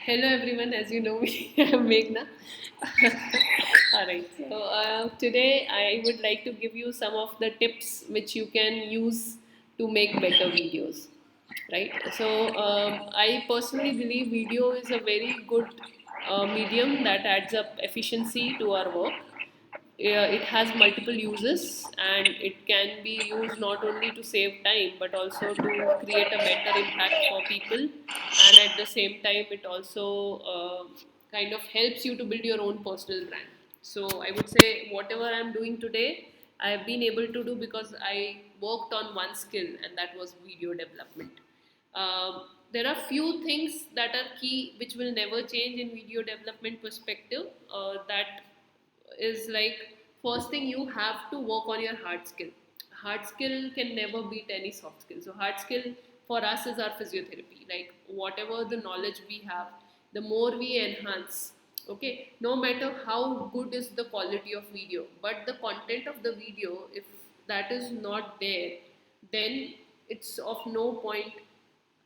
Hello everyone, as you know me, I'm Meghna. Alright, so today I would like to give you some of the tips which you can use to make better videos. Right, so I personally believe video is a very good medium that adds up efficiency to our work. It has multiple uses and it can be used not only to save time but also to create a better impact for people, and at the same time it also kind of helps you to build your own personal brand. So I would say whatever I'm doing today I have been able to do because I worked on one skill, and that was video development. There are few things that are key which will never change in video development perspective. That is like, first thing, you have to work on your hard skill. Hard skill can never beat any soft skill. So hard skill for us is our physiotherapy. Like whatever the knowledge we have, the more we enhance. Okay, no matter how good is the quality of video, but the content of the video, if that is not there, then it's of no point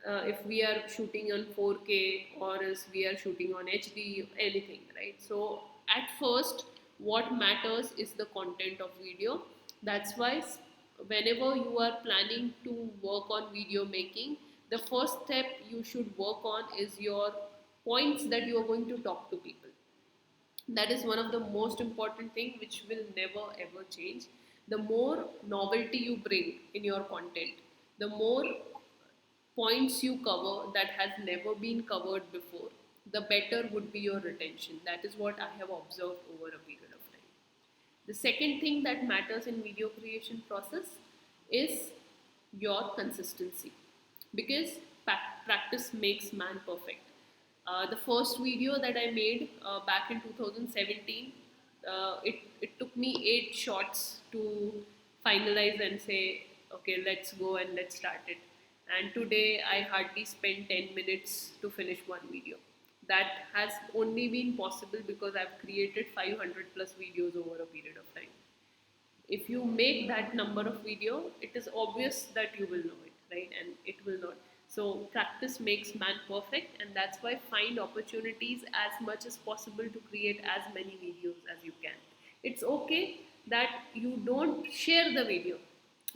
if we are shooting on 4K or if we are shooting on HD, anything, right? So at first, what matters is the content of video. That's why whenever you are planning to work on video making, the first step you should work on is your points that you are going to talk to people. That is one of the most important thing which will never ever change. The more novelty you bring in your content, the more points you cover that has never been covered before, the better would be your retention. That is what I have observed over a period of time. The second thing that matters in video creation process is your consistency, because practice makes man perfect. The first video that I made back in 2017, it took me 8 shots to finalize and say, okay, let's go and let's start it. And today I hardly spend 10 minutes to finish one video. That has only been possible because I've created 500 plus videos over a period of time. If you make that number of video, it is obvious that you will know it, right? And it will not. So practice makes man perfect, and that's why find opportunities as much as possible to create as many videos as you can. It's okay that you don't share the video,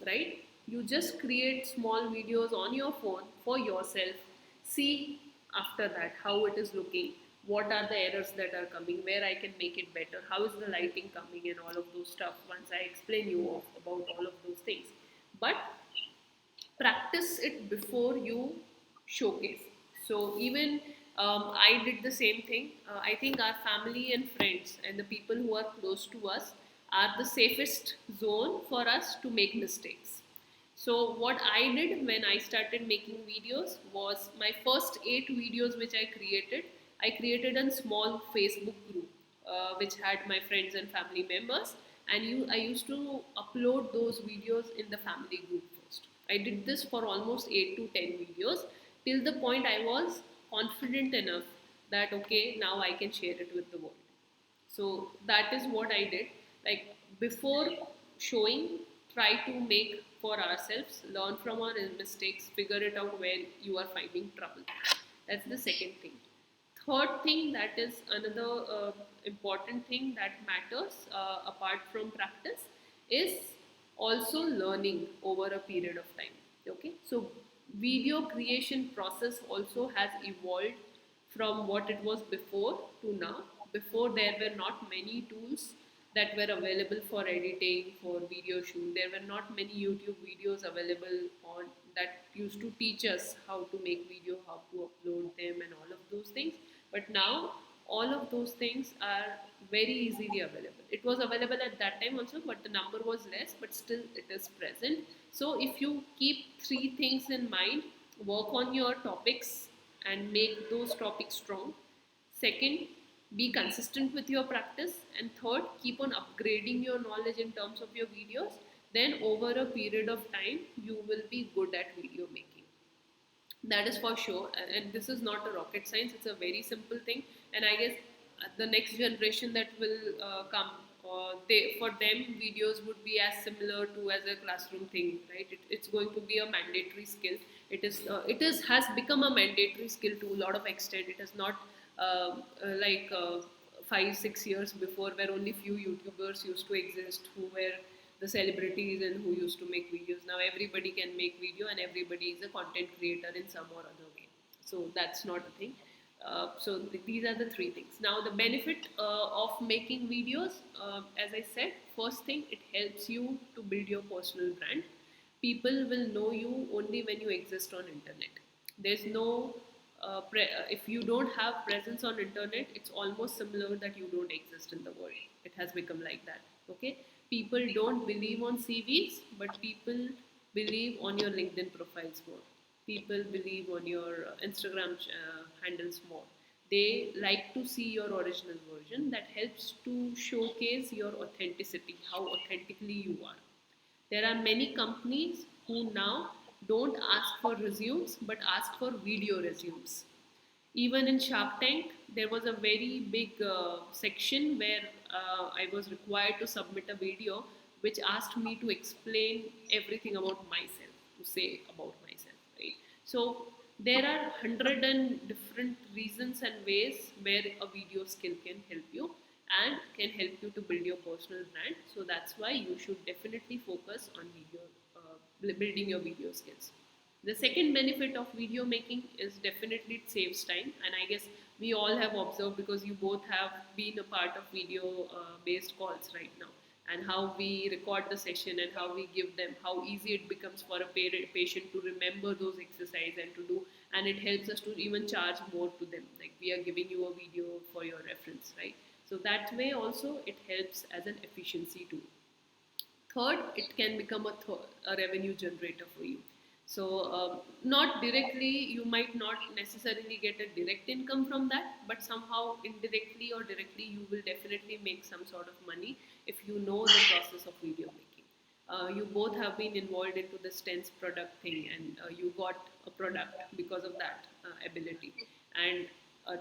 right? You just create small videos on your phone for yourself. See after that how it is looking, what are the errors that are coming, where I can make it better, how is the lighting coming, and all of those stuff once I explain you about all of those things. But practice it before you showcase. So even I did the same thing. I think our family and friends and the people who are close to us are the safest zone for us to make mistakes. So what I did when I started making videos was, my first 8 videos which I created a small Facebook group which had my friends and family members, and I used to upload those videos in the family group first. I did this for almost 8 to 10 videos till the point I was confident enough that okay, now I can share it with the world. So that is what I did. Like before showing, try to make for ourselves, learn from our mistakes, figure it out where you are finding trouble. That's the second thing. Third thing, that is another important thing that matters apart from practice, is also learning over a period of time. Okay, so video creation process also has evolved from what it was before to now. Before, there were not many tools that were available for editing, for video shoot. There were not many YouTube videos available on that used to teach us how to make video, how to upload them, and all of those things. But now all of those things are very easily available. It was available at that time also, but the number was less, but still it is present. So if you keep 3 things in mind, work on your topics and make those topics strong. Second, be consistent with your practice. And third, keep on upgrading your knowledge in terms of your videos. Then over a period of time, you will be good at video making. That is for sure. And this is not a rocket science, it's a very simple thing. And I guess the next generation that will come, for them videos would be as similar to as a classroom thing, right? It's going to be a mandatory skill. It is has become a mandatory skill to a lot of extent. It is not like 5 6 years before, where only few YouTubers used to exist, who were the celebrities and who used to make videos. Now everybody can make video, and everybody is a content creator in some or other way. So that's not a thing. These are the three things. Now the benefit of making videos, as I said, first thing, it helps you to build your personal brand. People will know you only when you exist on internet. There's no if you don't have presence on internet, it's almost similar that you don't exist in the world. It has become like that. Okay, people don't believe on CVs, but people believe on your LinkedIn profiles more. People believe on your Instagram handles more. They like to see your original version. That helps to showcase your authenticity, how authentically you are. There are many companies who now don't ask for resumes but ask for video resumes. Even in Shark Tank, there was a very big section where I was required to submit a video which asked me to explain everything about myself, to say about myself, right? So there are hundred and different reasons and ways where a video skill can help you and can help you to build your personal brand. So that's why you should definitely focus on building your video skills. The second benefit of video making is definitely it saves time, and I guess we all have observed, because you both have been a part of video based calls right now, and how we record the session and how we give them, how easy it becomes for a patient to remember those exercises and to do, and it helps us to even charge more to them, like we are giving you a video for your reference, right? So that way also it helps as an efficiency tool. Third, it can become a revenue generator for you. So not directly, you might not necessarily get a direct income from that, but somehow indirectly or directly you will definitely make some sort of money if you know the process of video making. You both have been involved into the stents product thing, and you got a product because of that ability. And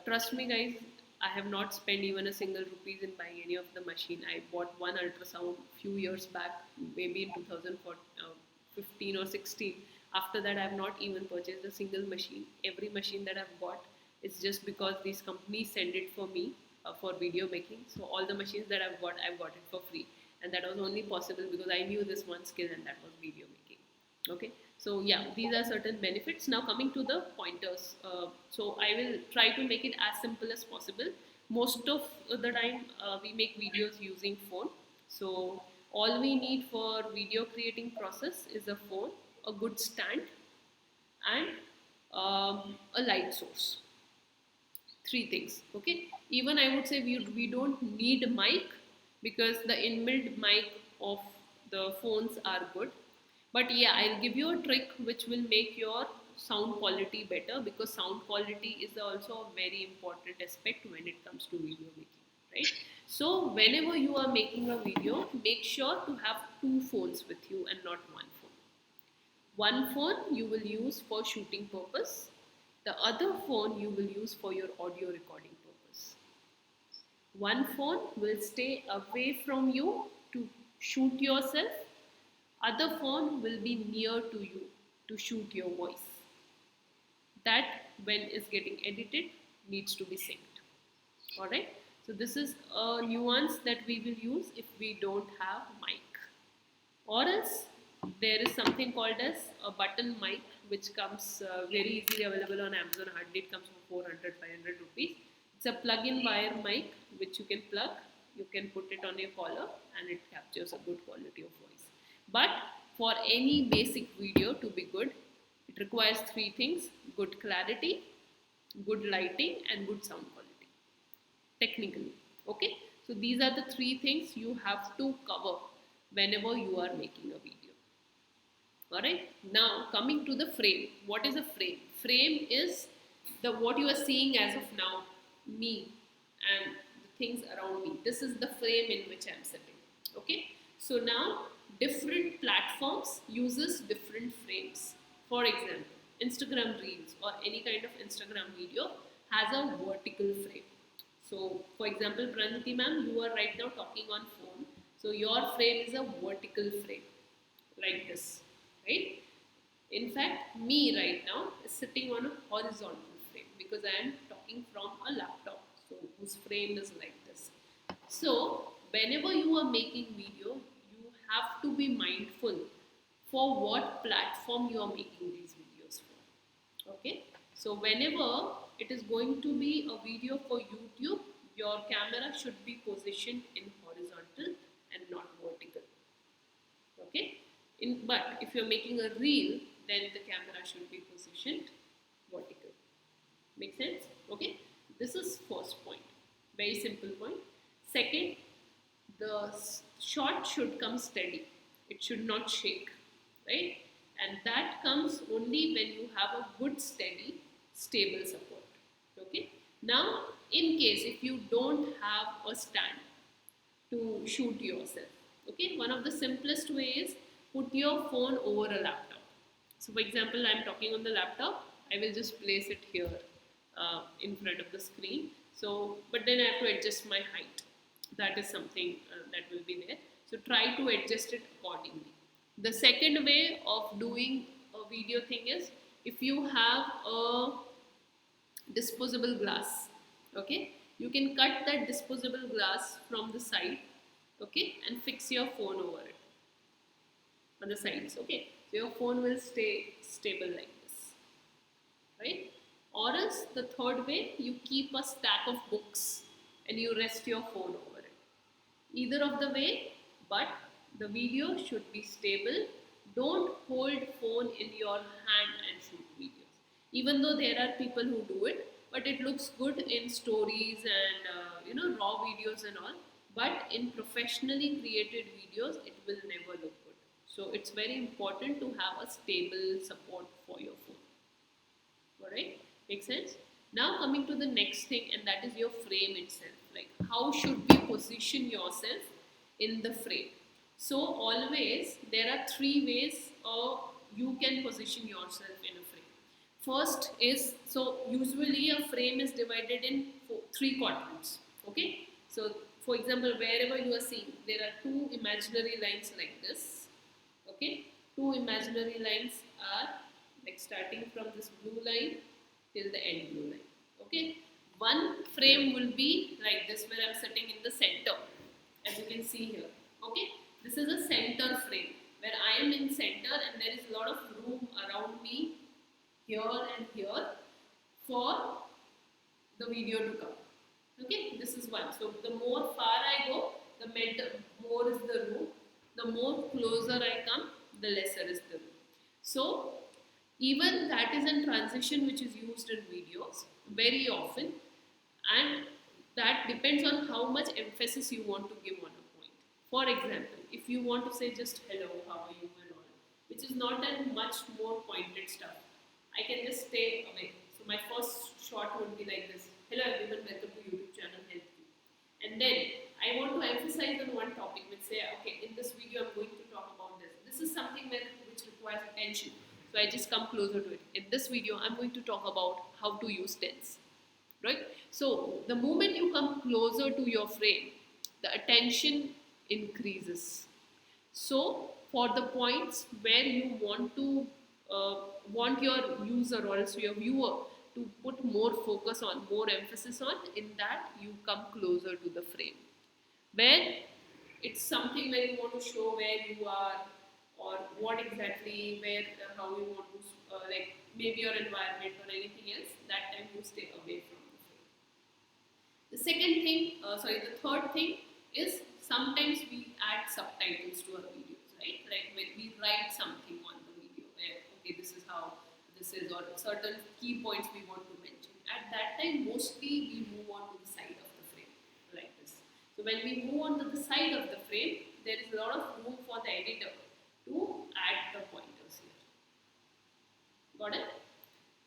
trust me guys, I have not spent even a single rupees in buying any of the machine. I bought one ultrasound few years back, maybe in 2015 or 16. After that, I have not even purchased a single machine. Every machine that I've got is just because these companies send it for me for video making. So all the machines that I've got it for free, and that was only possible because I knew this one skill, and that was video making. Okay, so yeah, these are certain benefits. Now coming to the pointers, so I will try to make it as simple as possible. Most of the time we make videos using phone. So all we need for video creating process is a phone, a good stand, and a light source. Three things. Okay, even I would say we don't need a mic, because the inbuilt mic of the phones are good. But yeah, I'll give you a trick which will make your sound quality better, because sound quality is also a very important aspect when it comes to video making, right? So whenever you are making a video, make sure to have two phones with you and not one phone. One phone you will use for shooting purpose, the other phone you will use for your audio recording purpose. One phone will stay away from you to shoot yourself, other phone will be near to you to shoot your voice. That, when is getting edited, needs to be synced. Alright, so this is a nuance that we will use if we don't have mic. Or else there is something called as a button mic, which comes very easily available on Amazon. Hardly it comes for 400-500 rupees. It's a plug-in wire mic which you can plug. You can put it on your collar and it captures a good quality of voice. But for any basic video to be good, it requires three things: good clarity, good lighting, and good sound quality. Technically, okay. So these are the three things you have to cover whenever you are making a video. Alright, now coming to the frame. What is a frame? Frame is the what you are seeing as of now, me and the things around me. This is the frame in which I am sitting. Okay, so now different platforms uses different frames. For example, Instagram Reels or any kind of Instagram video has a vertical frame. So for example, Pranati ma'am, you are right now talking on phone. So your frame is a vertical frame, like this, right? In fact, me right now is sitting on a horizontal frame because I am talking from a laptop, so whose frame is like this. So, whenever you are making video, you have to be mindful for what platform you are making these videos for. Okay, so whenever it is going to be a video for YouTube, your camera should be positioned in horizontal and not vertical. Okay, but if you're making a reel, then the camera should be positioned vertical. Make sense? Okay, this is first point, very simple point. Second, the shot should come steady, it should not shake, right? And that comes only when you have a good steady stable support. Okay, now in case if you don't have a stand to shoot yourself. Okay, one of the simplest ways, put your phone over a laptop. So, for example, I'm talking on the laptop, I will just place it here in front of the screen. So, but then I have to adjust my height. That is something that will be there. So, try to adjust it accordingly. The second way of doing a video thing is if you have a disposable glass, okay, you can cut that disposable glass from the side, okay, and fix your phone over it on the sides. Okay, so your phone will stay stable like this, right? Or else the third way, you keep a stack of books and you rest your phone over it. Either of the way, but the video should be stable. Don't hold phone in your hand and shoot videos, even though there are people who do it, but it looks good in stories and raw videos and all, but in professionally created videos it will never look good. So it's very important to have a stable support for your phone. Alright, makes sense. Now coming to the next thing, and that is your frame itself. Like how should we position yourself in the frame? So always there are three ways you can position yourself in a frame. First is, so usually a frame is divided in three quadrants. Okay, so for example, wherever you are seeing, there are two imaginary lines like this. Okay, two imaginary lines are like starting from this blue line till the end blue line. Okay, one frame will be like this where I'm sitting in the center, as you can see here. Okay, this is a center frame where I am in center and there is a lot of room around me here and here for the video to come. Okay, this is one. So the more far I go, the more is the room. The more closer I come, the lesser is the room. So even that is a transition which is used in videos very often, and that depends on how much emphasis you want to give on a point. For example, if you want to say just hello, how are you and all, which is not that much more pointed stuff, I can just stay away. So my first shot would be like this: hello everyone, welcome to YouTube channel Health You. And then I want to emphasize on one topic, which say, okay, in this video I'm going to talk about this. This is something which requires attention. So I just come closer to it. In this video, I'm going to talk about how to use tense, right? So the moment you come closer to your frame, the attention increases. So for the points where you want your user or else your viewer to put more focus on, more emphasis on, in that you come closer to the frame. Where it's something where you want to show where you are or what exactly, where, how you want to, like maybe your environment or anything else, that time you stay away from the frame. The second thing, the third thing is sometimes we add subtitles to our videos, right? Like when we write something on the video where, okay, this is how this is, or certain key points we want to mention. At that time, mostly we move on to the side of the frame, like this. So when we move on to the side of the frame, there is a lot of room for the editor to add the pointers here. Got it?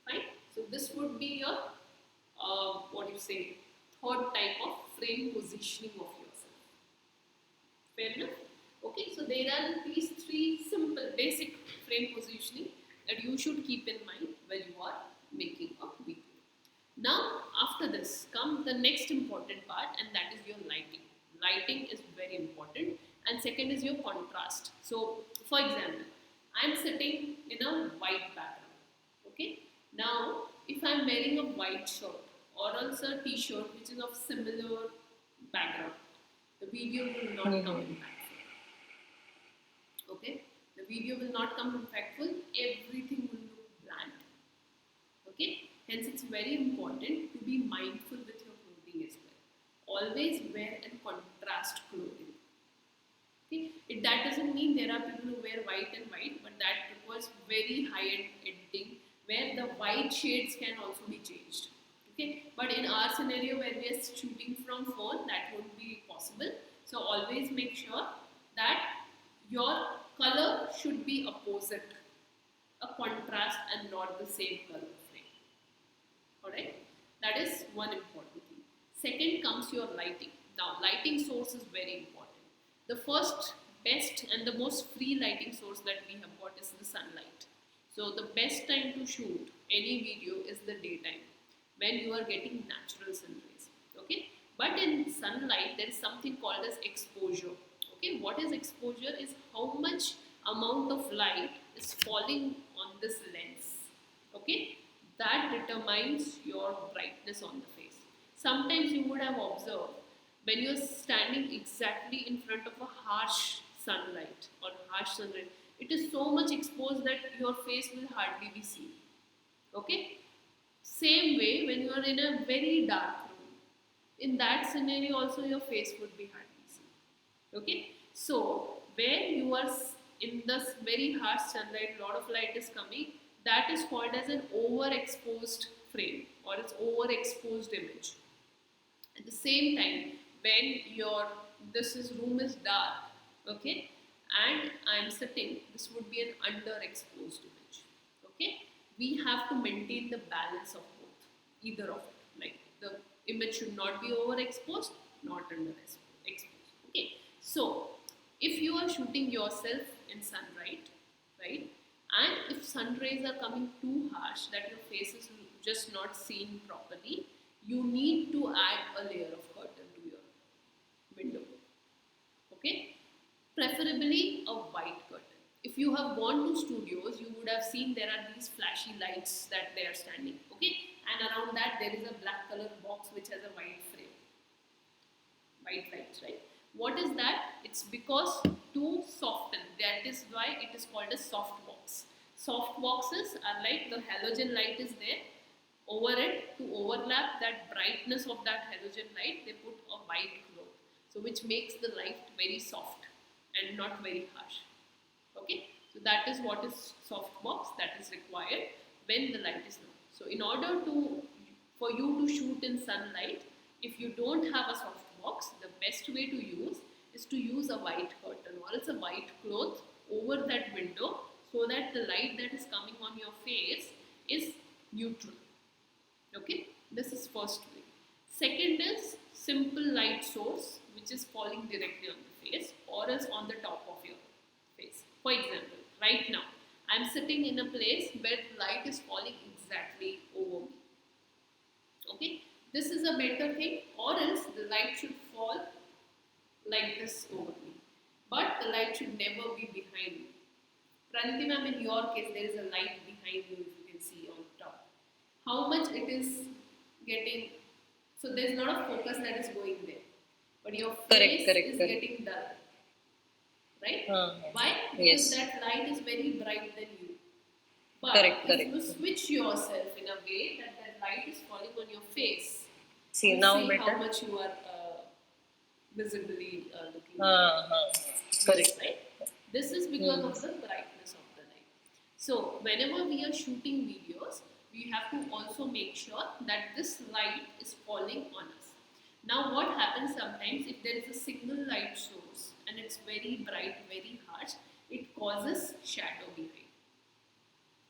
Fine. So this would be your third type of frame positioning of yourself. Fair enough? Okay, so there are these three simple basic frame positioning that you should keep in mind when you are making a video. Now after this comes the next important part, and that is your lighting. Lighting is very important, and second is your contrast. So for example, I'm sitting in a white background. Okay. Now, if I'm wearing a white shirt or else a t-shirt which is of similar background, the video will not come impactful. Okay. The video will not come impactful. Everything will look bland. Okay. Hence, it's very important to be mindful with your clothing as well. Always wear and contrast clothing. Okay. That doesn't mean there are people who wear white and white, but that requires very high-end editing where the white shades can also be changed. Okay. But in our scenario where we are shooting from phone, that won't be possible. So always make sure that your color should be opposite, a contrast and not the same color frame. Alright, that is one important thing. Second comes your lighting. Now, lighting source is very important. The first, best, and the most free lighting source that we have got is the sunlight. So, the best time to shoot any video is the daytime when you are getting natural sun rays. Okay, but in sunlight, there is something called as exposure. Okay, what is exposure is how much amount of light is falling on this lens. Okay, that determines your brightness on the face. Sometimes you would have observed when you're standing exactly in front of a harsh sunlight or harsh sunlight, it is so much exposed that your face will hardly be seen. Okay, same way when you are in a very dark room, in that scenario also your face would be hardly seen. Okay, so where you are in this very harsh sunlight, lot of light is coming, that is called as an overexposed frame or it's overexposed image. At the same time, when your room is dark, okay, and I'm sitting, this would be an underexposed image. Okay, we have to maintain the balance of both, either of it. Like the image should not be overexposed, not underexposed. Okay, so if you are shooting yourself in sunlight, right, and if sun rays are coming too harsh that your face is just not seen properly, you need to add a layer of curtain to your window. Okay, preferably a white curtain. If you have gone to studios, you would have seen there are these flashy lights that they are standing. Okay, and around that there is a black color box which has a white frame, white lights, right? What is that? It's because to soften. That is why it is called a soft box. Soft boxes are like the halogen light is there. Over it, to overlap that brightness of that halogen light, they put a white cloth. So which makes the light very soft and not very harsh. Okay, so that is what is soft box that is required when the light is low. So in order to for you to shoot in sunlight, if you don't have a soft box, the best way to use is to use a white curtain or it's a white cloth over that window so that the light that is coming on your face is neutral. Okay, this is first way. Second is simple light source which is falling directly on the face or else on the top of your face. For example, right now I am sitting in a place where light is falling exactly over me. Okay, this is a better thing, or else the light should fall like this over me, but the light should never be behind me. Praniti ma'am, in your case there is a light behind you if you can see on top. How much it is getting, so there is not a focus that is going there, but your face is getting dull, right? Why? Because that light is very bright than you. But if you switch yourself in a way that light is falling on your face, see now see how much you are visibly looking. Correct, right? This is because of the brightness of the light. So whenever we are shooting videos, we have to also make sure that this light is falling on us. Now what happens sometimes if there is a single light source and it's very bright, very harsh, it causes shadow behind.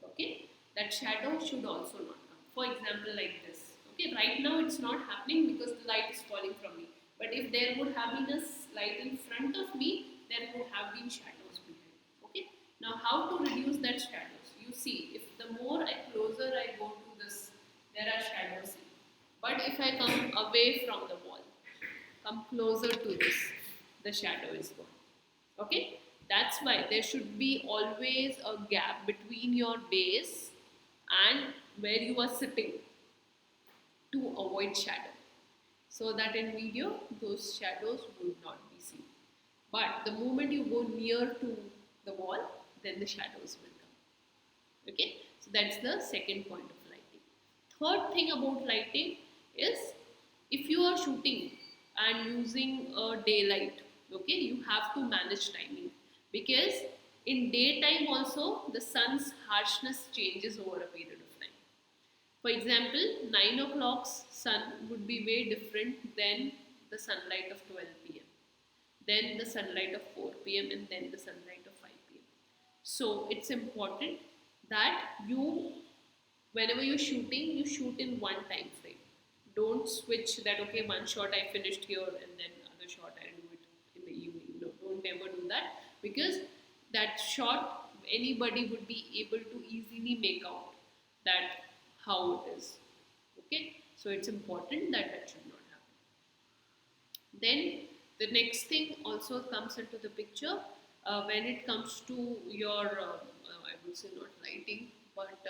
Okay, that shadow should also not come. For example, like this. Okay, right now it's not happening because the light is falling from me. But if there would have been a light in front of me, there would have been shadows behind. Okay, now how to reduce that shadows? You see, if the more closer I go to this, there are shadows. But if I come away from the wall, come closer to this, the shadow is gone. Okay, That's why there should be always a gap between your base and where you are sitting to avoid shadow, so that in video those shadows would not be seen. But the moment you go near to the wall, then the shadows will come. Okay, so that's the second point of lighting. Third thing about lighting is, if you are shooting and using a daylight, okay, you have to manage timing, because in daytime also the sun's harshness changes over a period of time. For example, 9 o'clock's sun would be way different than the sunlight of 12 p.m., then the sunlight of 4 p.m., and then the sunlight of 5 p.m. So it's important that you, whenever you're shooting, you shoot in one time frame. Don't switch that, okay, one shot I finished here and then other shot I do it in the evening. No, don't ever do that, because that shot anybody would be able to easily make out that how it is. Okay, so it's important that that should not happen. Then the next thing also comes into the picture when it comes to your, I would say not lighting, but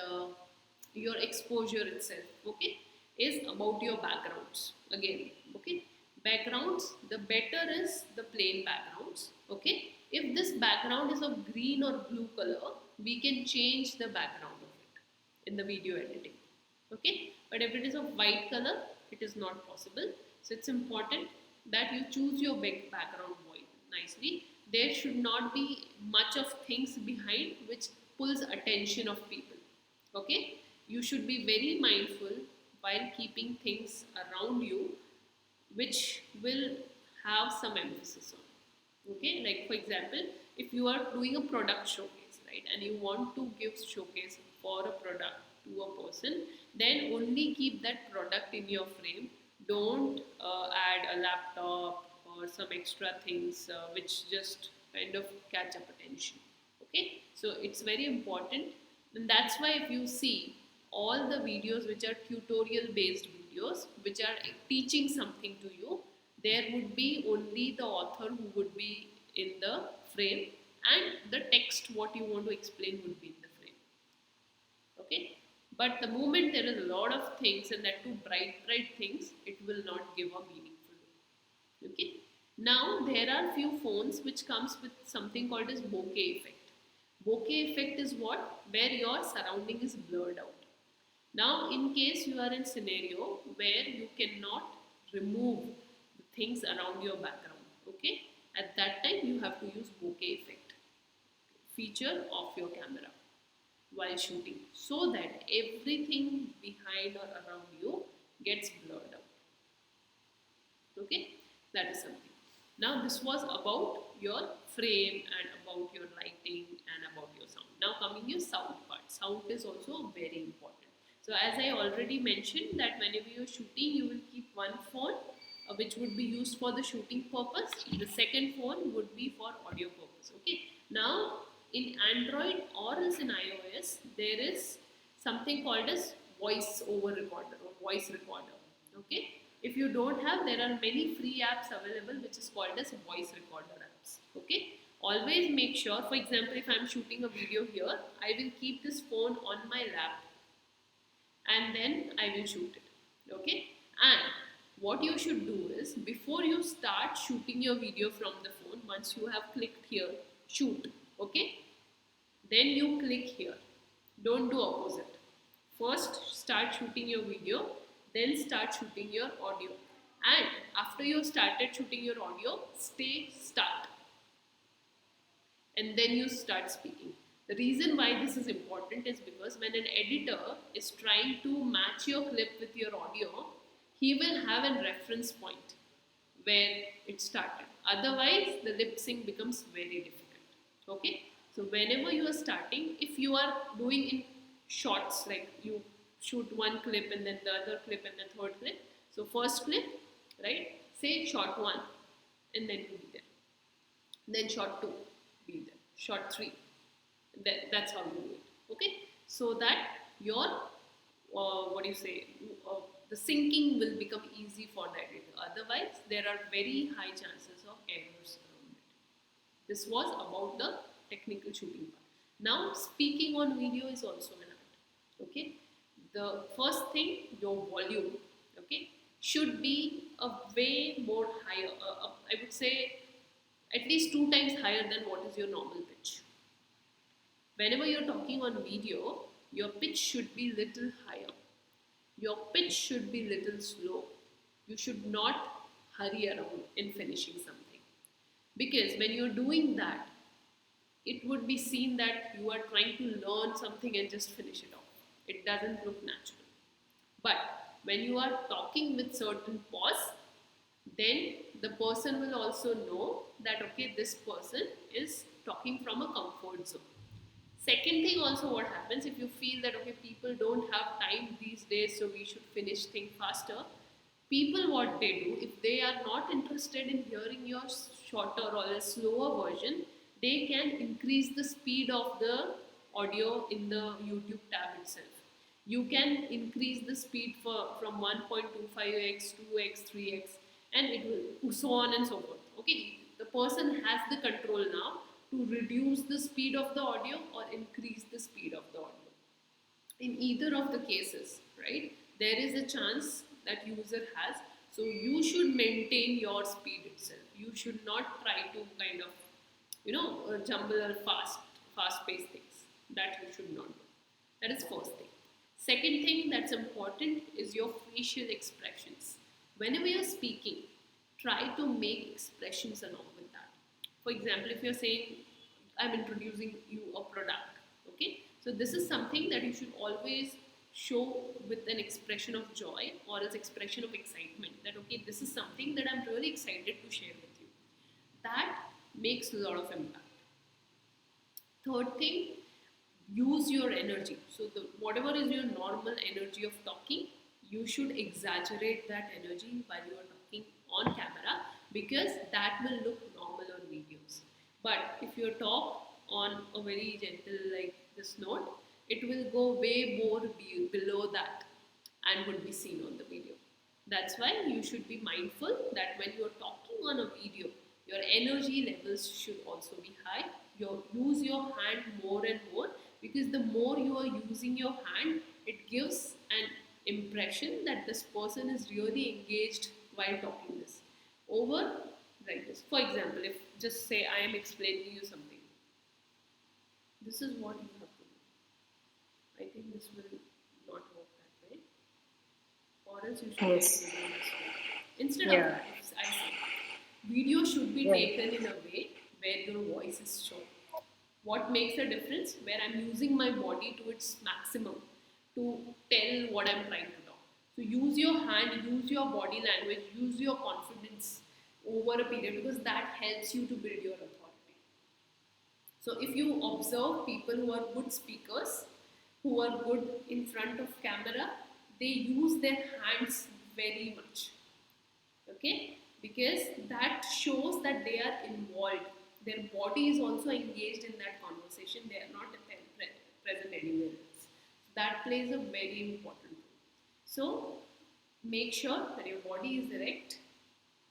your exposure itself. Okay, is about your backgrounds again. Okay, backgrounds, the better is the plain backgrounds. Okay, if this background is of green or blue color, we can change the background of it in the video editing. Okay, but if it is of white color, it is not possible. So it's important that you choose your background white nicely. There should not be much of things behind which pulls attention of people. Okay, you should be very mindful while keeping things around you which will have some emphasis on. Okay, like for example, if you are doing a product showcase, right, and you want to give showcase for a product to a person, then only keep that product in your frame. Don't add a laptop or some extra things which just kind of catch up attention. Okay, so it's very important, and that's why if you see all the videos which are tutorial based videos which are teaching something to you, there would be only the author who would be in the frame, and the text what you want to explain would be in the frame. Okay, but the moment there is a lot of things and that too bright things, it will not give a meaningful look. Okay, now there are few phones which comes with something called as bokeh effect. Bokeh effect is what, where your surrounding is blurred out. Now in case you are in scenario where you cannot remove the things around your background, okay, at that time you have to use bokeh effect feature of your camera while shooting, so that everything behind or around you gets blurred out. Okay, that is something. Now this was about your frame and about your lighting and about your sound. Now coming your sound part. Sound is also very important. So as I already mentioned that whenever you're shooting, you will keep one phone which would be used for the shooting purpose. The second phone would be for audio purpose. Okay, now in Android or else in iOS, there is something called as voice over recorder or voice recorder. Okay, if you don't have, there are many free apps available which is called as voice recorder apps. Okay, always make sure, for example, if I'm shooting a video here, I will keep this phone on my lap and then I will shoot it. Okay, and what you should do is, before you start shooting your video from the phone, once you have clicked here shoot, okay, then you click here. Don't do opposite. First start shooting your video, then start shooting your audio, and after you started shooting your audio, stay start, and then you start speaking. The reason why this is important is because when an editor is trying to match your clip with your audio, he will have a reference point where it started. Otherwise, the lip sync becomes very difficult. Okay, so whenever you are starting, if you are doing in shots, like you shoot one clip and then the other clip and the third clip. So first clip, right? Say shot 1 and then you be there. Then shot 2, be there. Shot 3. That's how you do it. Okay, so that your the syncing will become easy for the editor. Otherwise, there are very high chances of errors around it. This was about the technical shooting part. Now, speaking on video is also an art. Okay, the first thing, your volume, okay, should be a way more higher. I would say at least 2 times higher than what is your normal pitch. Whenever you're talking on video, your pitch should be little higher. Your pitch should be little slow. You should not hurry around in finishing something. Because when you're doing that, it would be seen that you are trying to learn something and just finish it off. It doesn't look natural. But when you are talking with certain pause, then the person will also know that okay, this person is talking from a comfort zone. Second thing also, what happens if you feel that okay, people don't have time these days, so we should finish things faster. People, what they do, if they are not interested in hearing your shorter or a slower version, they can increase the speed of the audio in the YouTube tab itself. You can increase the speed from 1.25x, 2x, 3x, and it will so on and so forth. Okay, the person has the control now to reduce the speed of the audio or increase the speed of the audio. In either of the cases, right, there is a chance that user has. So you should maintain your speed itself. You should not try to kind of, jumble or fast paced things. That you should not do. That is first thing. Second thing that's important is your facial expressions. Whenever you're speaking, try to make expressions along with that. For example, if you're saying, I'm introducing you a product, okay? So this is something that you should always show with an expression of joy or as expression of excitement that okay, this is something that I'm really excited to share with you. That makes a lot of impact. Third thing, use your energy. So whatever is your normal energy of talking, you should exaggerate that energy while you are talking on camera, because that will look normal on videos. But if you talk on a very gentle like this note, it will go way more below that and would be seen on the video. That's why you should be mindful that when you're talking on a video, your energy levels should also be high. Use your hand more and more, because the more you are using your hand, it gives an impression that this person is really engaged while talking this. Over like this. For example, if just say I am explaining you something, this is what you have to do. I think this will not work that way. Or else you should Yes. take video this way. Instead of Yeah. that, if I say, video should be Yeah. taken in a way where your voice is shown. What makes a difference? Where I'm using my body to its maximum to tell what I'm trying to talk. So use your hand, use your body language, use your confidence over a period, because that helps you to build your authority. So if you observe people who are good speakers, who are good in front of camera, they use their hands very much. Okay, because that shows that they are involved, their body is also engaged in that conversation, they are not present anywhere else. That plays a very important role. So make sure that your body is erect,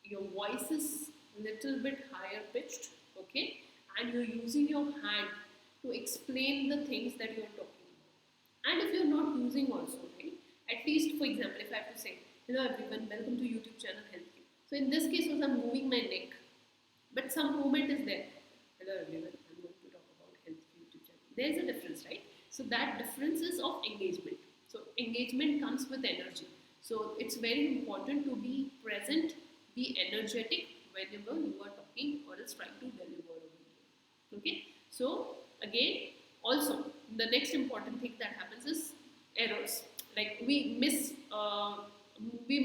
your voice is little bit higher pitched, okay, and you're using your hand to explain the things that you're talking about. And if you're not using also, right, at least for example, if I have to say, hello everyone, welcome to YouTube channel Health You. So in this case, was I'm moving my neck, but some movement is there. Hello everyone, I'm going to talk about Health You YouTube channel. There's a difference, right? So that difference is of engagement. So engagement comes with energy. So it's very important to be present, be energetic whenever you are talking or else trying to deliver a video. Okay. So again, also the next important thing that happens is errors. Like we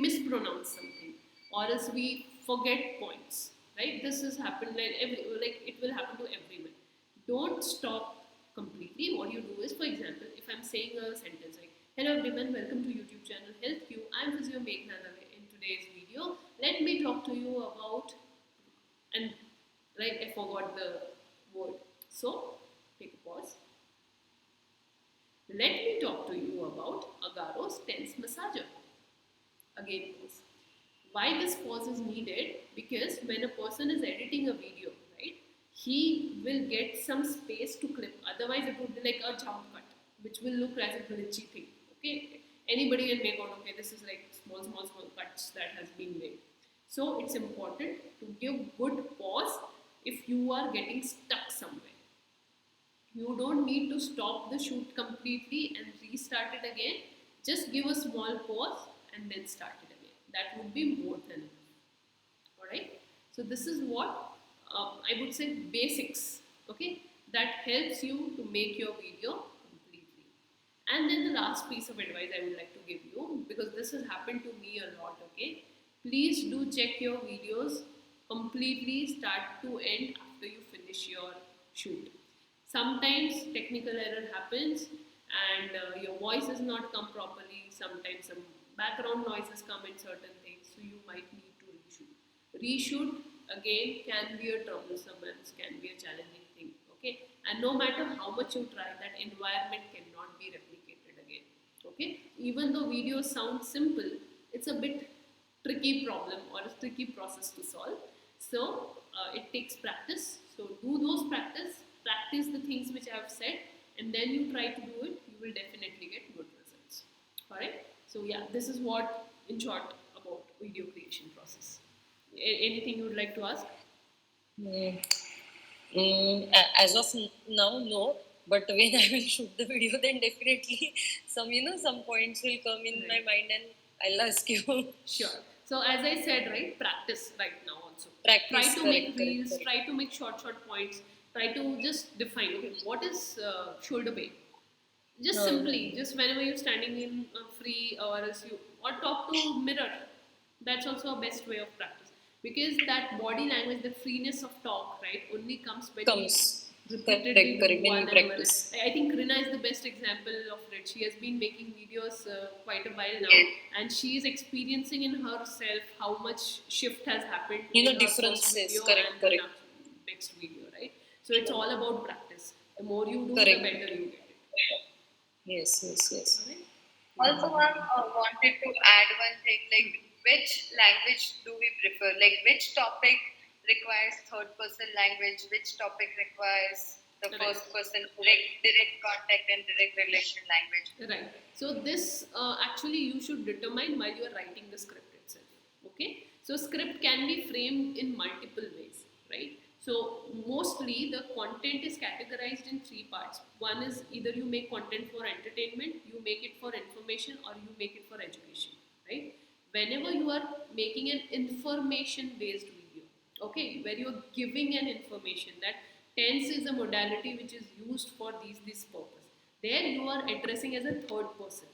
mispronounce something, or else we forget points. Right? This has happened like it will happen to everyone. Don't stop completely. What you do is, for example, if I'm saying a sentence like, hello everyone, welcome to YouTube channel Health You. I'm Physio Meghna Dave. In today's video, let me talk to you about, and right, I forgot the word. So take a pause. Let me talk to you about Agaro's tense massager. Again pause. Why this pause is needed? Because when a person is editing a video, right, he will get some space to clip. Otherwise, it would be like a jump cut, which will look as a glitchy thing. Okay, anybody can make out. Okay, this is like small cuts that has been made. So it's important to give good pause if you are getting stuck somewhere. You don't need to stop the shoot completely and restart it again. Just give a small pause and then start it again. That would be more than enough. Alright? So, this is what I would say basics, okay, that helps you to make your video completely. And then the last piece of advice I would like to give you, because this has happened to me a lot, okay, please do check your videos completely start to end after you finish your shoot. Sometimes technical error happens and your voice does not come properly. Sometimes some background noises come in certain things, so you might need to reshoot. Reshoot again can be a troublesome and can be a challenging thing. Okay, and no matter how much you try, that environment cannot be replicated again. Okay, even though videos sound simple, it's a bit tricky problem or a tricky process to solve. So it takes practice. So do those practice the things which I have said, and then you try to do it. You will definitely get good results. Alright. So yeah, this is what in short about video creation process. Anything you would like to ask? Mm, as of now, no. But when I will shoot the video, then definitely some points will come in my mind, and I'll ask you. Sure. So as I said, right, practice right now also. Practice. Try to make reels. Try to make short points. Try to just define. Okay, what is shoulder pain? Just simply, just whenever you're standing in free or else you or talk to mirror. That's also a best way of practice, because that body language, the freeness of talk, right, only comes when you repeatedly do one and one. I think Rina is the best example of it. She has been making videos quite a while now, and she is experiencing in herself how much shift has happened. Differences. Correct. The next video, right? So it's all about practice. The more you do, the better you get it. Yes. Also, ma'am, wanted to add one thing, like which language do we prefer? Like which topic requires third person language? Which topic requires the first person direct contact and direct relation language? Right. So this actually you should determine while you are writing the script itself. Okay. So script can be framed in multiple ways, right? So mostly the content is categorized in three parts. One is either you make content for entertainment, you make it for information, or you make it for education, right? Whenever you are making an information based video, okay, where you are giving an information, that tense is a modality which is used for this purpose. There you are addressing as a third person.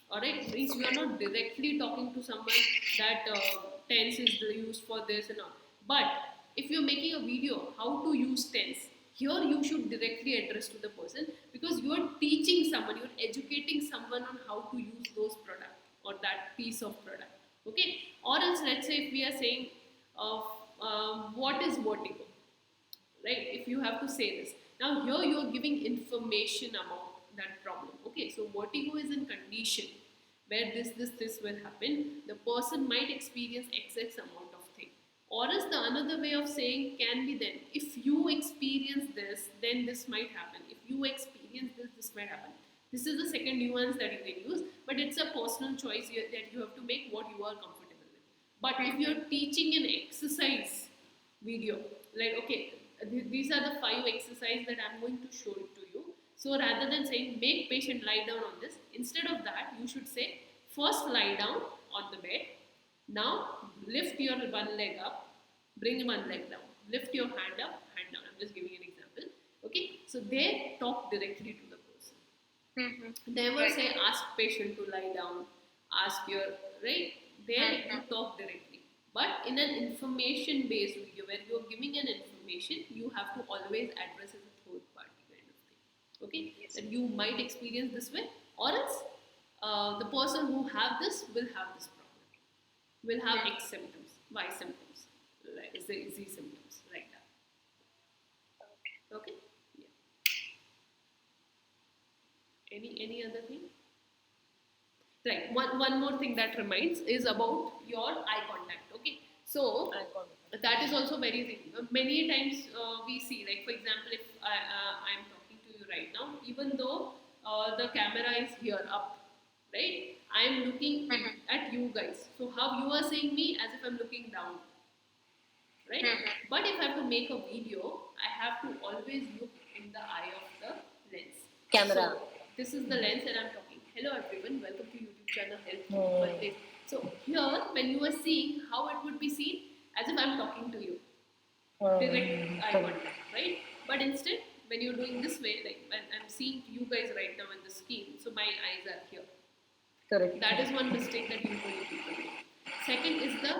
Alright, means you are not directly talking to someone that tense is used for this and all. But if you're making a video how to use tense, here you should directly address to the person, because you are teaching someone, you are educating someone on how to use those product or that piece of product. Okay, or else let's say if we are saying of what is vertigo, right? If you have to say this, now here you are giving information about that problem. Okay, so vertigo is in condition where this will happen. The person might experience excess amount of thing, or else the another way of saying can be, then if you experience this, then this might happen. If you experience this might happen. This is the second nuance that you can use, but it's a personal choice that you have to make what you are comfortable with. But if you're teaching an exercise video, like okay, these are the 5 exercises that I'm going to show it to you. So rather than saying make patient lie down on this, instead of that you should say first lie down on the bed. Now lift your one leg up, bring one leg down, lift your hand up, hand down. I'm just giving an example. Okay, so there talk directly to the person. Never say ask patient to lie down, ask your, right? There you talk directly. But in an information based video where you are giving an information, you have to always address as a third party kind of thing. Okay, and you might experience this way, or else the person who have this will have this problem, will have X symptoms, Y symptoms, like Z symptoms, like that. Okay. Yeah. Any other thing? Right. One more thing that reminds is about your eye contact. Okay. So that is also very thing. Many times we see, like for example, if I'm talking to you right now, even though the camera is here up, right? I'm looking Mhm. at you guys. So how you are seeing me as if I'm looking down, right? Mhm. But if I have to make a video, I have to always look in the eye of the lens. Camera. So this is the lens and I'm talking. Hello everyone, welcome to YouTube channel Health Hmm. Mondays. So here, when you are seeing how it would be seen, as if I'm talking to you, direct eye contact, right? But instead, when you're doing this way, like when I'm seeing you guys right now in the screen, so my eyes are here. Correct. That is one mistake that usually people make. Second is the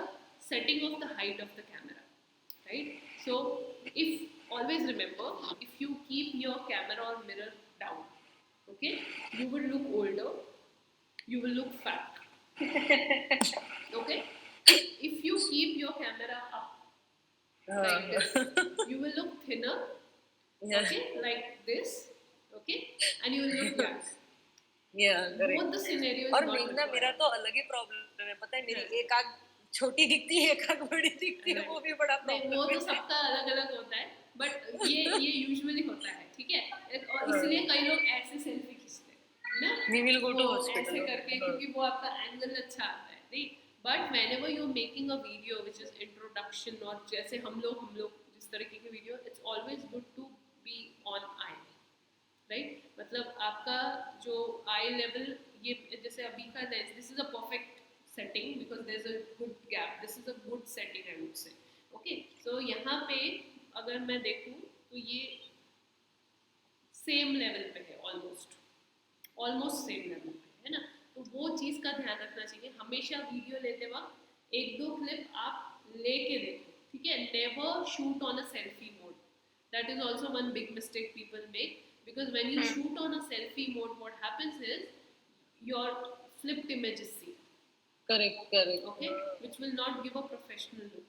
setting of the height of the camera, right? So if always remember, if you keep your camera or mirror down, okay, you will look older, you will look fat, okay. If you keep your camera up like this, you will look thinner, Yeah. okay, like this, okay, and you will look young. Yeah, correct. Both the scenarios और not मेघना required. मेरा तो अलग ही problem है, पता है मेरी हाँ. एक आंख छोटी दिखती है, एक आंख बड़ी दिखती है, वो भी बड़ा नहीं, वो प्रॉब्लम तो है. सबका अलग अलग होता है, बट ये यूजुअली होता है, ठीक है. और इसलिए कई लोग ऐसे सेल्फी खींचते हैं ना, We will go to वो hospital. ऐसे करके, क्योंकि वो आपका एंगल अच्छा आता है, right. But whenever you are making a video which is introduction, और जैसे हम लोग जिस तरीके की video, it's always good to be on eye, right. मतलब आपका जो आई लेवल, ये जैसे अभी का this is a perfect setting because there is a good gap, this is a good setting I would say, okay. So यहाँ पे अगर मैं देखूँ तो ये सेम लेवल पे है, ऑलमोस्ट सेम लेवल पे है ना. तो वो चीज़ का ध्यान रखना चाहिए हमेशा. वीडियो लेते वक्त एक दो क्लिप आप लेके देखो, ठीक है. Never shoot on a selfie mode. That is also one big mistake people make, because when you shoot on a selfie mode, what happens is your flipped image is seen, Correct. okay, which will not give a professional look.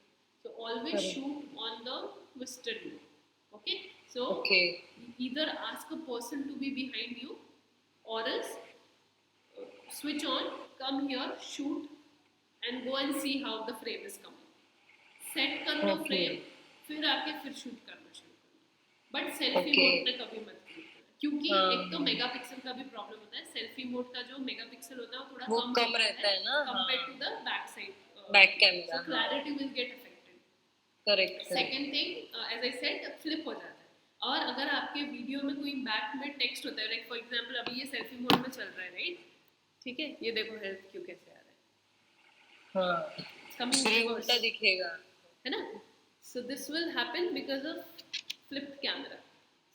So always Correct. shoot on the twisted look, okay. So Okay. either ask a person to be behind you, or else switch on, come here, shoot, and go and see how the frame is coming. Set कर लो Okay. Frame, फिर आके फिर shoot करना शुरू करना. But selfie Okay. Mode पे कभी मत क्लिक करना, क्योंकि हाँ. एक तो मेगापिक्सल का भी प्रॉब्लम होता है. सेल्फी मोड का जो मेगापिक्सल होता है वो थोड़ा वो कम कम रहता है ना, कंपेयर हाँ. To the back side Back camera, so हाँ. Clarity will get affected. Correct. Second thing, as I said, flip हो जाता है. और अगर आपके वीडियो में कोई बैक में टेक्स्ट होता है, लाइक फॉर एग्जांपल अभी ये सेल्फी मोड में चल रहा है, राइट, ठीक है. ये देखो हेल्थ क्यों कैसे आ रहा है, हाँ. कमिंग फिर रिवर्स, उल्टा दिखेगा. है ना. So this will happen because of flipped camera.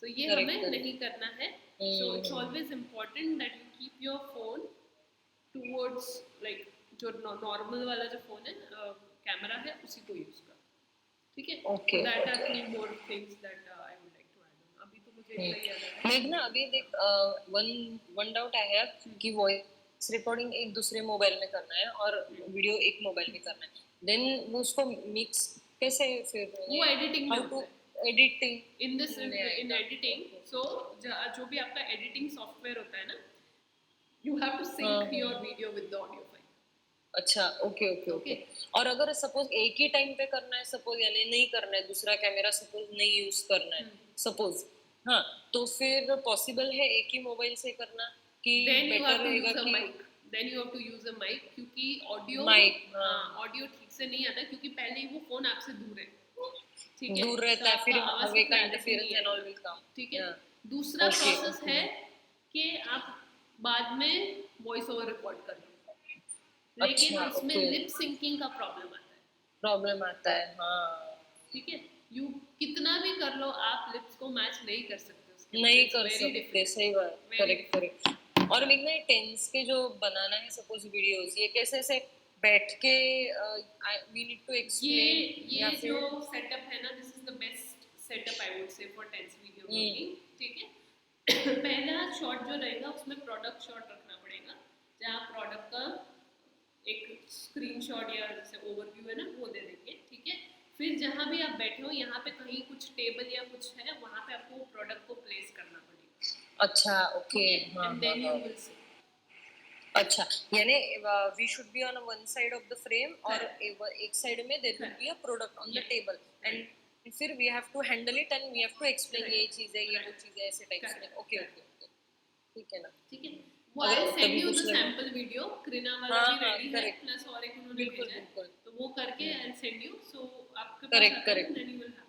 So ये Correct, हमें correct. नहीं करना है. So it's always important that you keep your phone towards, like जो नॉर्मल वाला जो फोन है कैमरा है उसी को यूज कर, ठीक है. Okay, that are okay. 3 more things that I would like to add on. अभी तो मुझे इतना ही याद आ रहा है. मेघना अभी देख, वन डाउट है कि वॉइस रिकॉर्डिंग एक दूसरे मोबाइल में करना है और वीडियो एक मोबाइल में करना है, देन वो उसको मिक्स कैसे फिर वो एडिटिंग में हाउ टू होता है. एडिटिंग इन दिस इन आएगा. एडिटिंग, सो जो भी आपका एडिटिंग सॉफ्टवेयर होता है ना, यू हैव टू हाँ. Sync your video with the audio file. अच्छा, ओके ओके ओके. Okay. और अगर सपोज एक ही टाइम पे करना है, सपोज यानी नहीं करना है, दूसरा कैमरा सपोज नहीं यूज करना है, सपोज, हाँ, तो फिर पॉसिबल है एक ही मोबाइल से करना कि Then you better have to रहेगा use a कि mic. Then you have to use a mic, क्योंकि ऑडियो, Mic, हाँ, ऑडियो ठीक से नहीं आता, क्योंकि पहले ही वो फोन आपसे दूर है, ठीक है. दूर रहता तो है, फिर आपका आवाज हवे की का clarity इंटरफेरेंस नहीं एंड ऑल आएगा, विल कम. ठीक है. दूसरा Okay, प्रोसेस okay. है कि आप बाद में वॉइस ओवर रिकॉर्ड कर लो, लेकिन अच्छा, उसमें okay. लिप सिंकिंग का प्रॉब्लम आता है, प्रॉब्लम आता है, हाँ. ठीक है. यू कितना भी कर लो, आप लिप्स को मैच नहीं कर सकते उसके, नहीं It's कर very सकते, difficult. सही बात. Very correct correct. और मेघना ये टेंस के जो बनाना है सपोज वीडियोस, ये कैसे से बैठ के वी नीड टू एक्सप्लेन या ये फिर जो सेटअप है ना, this is the best setup I would say for tens video making, ठीक है. पहला शॉट जो रहेगा उसमें प्रोडक्ट शॉट रखना पड़ेगा, जहाँ प्रोडक्ट का एक स्क्रीनशॉट या जैसे ओवरव्यू है ना वो दे देंगे, ठीक है. फिर जहाँ भी आप बैठे हो यहाँ पे कहीं कुछ टेबल या कुछ है, वहाँ पे आपको प्रोडक्ट को प्लेस करना पड़ेगा. अच्छा, ओके. हाँ एंड देन यू हाँ. Will see. अच्छा, यानी we should be on one side of the frame और एक साइड में there will be a product on the table and फिर we have to handle it and we have to explain ये चीज है, ये वो चीज है, ऐसे टाइप से. ओके ओके ओके, ठीक है ना. ठीक है. वो I send you the sample video, Krina वाला भी रेडी है, प्लस और एक उन्होंने भेजा है, तो वो करके आई सेंड यू, सो आपके पास आता है, देन यू विल हैव.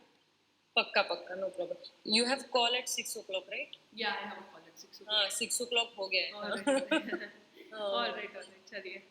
पक्का पक्का, no problem. You have call at 6 o'clock, right? या I have call at 6 o'clock. हाँ, 6 o'clock हो गया है. ऑलराइट ऑलराइट, चलिए.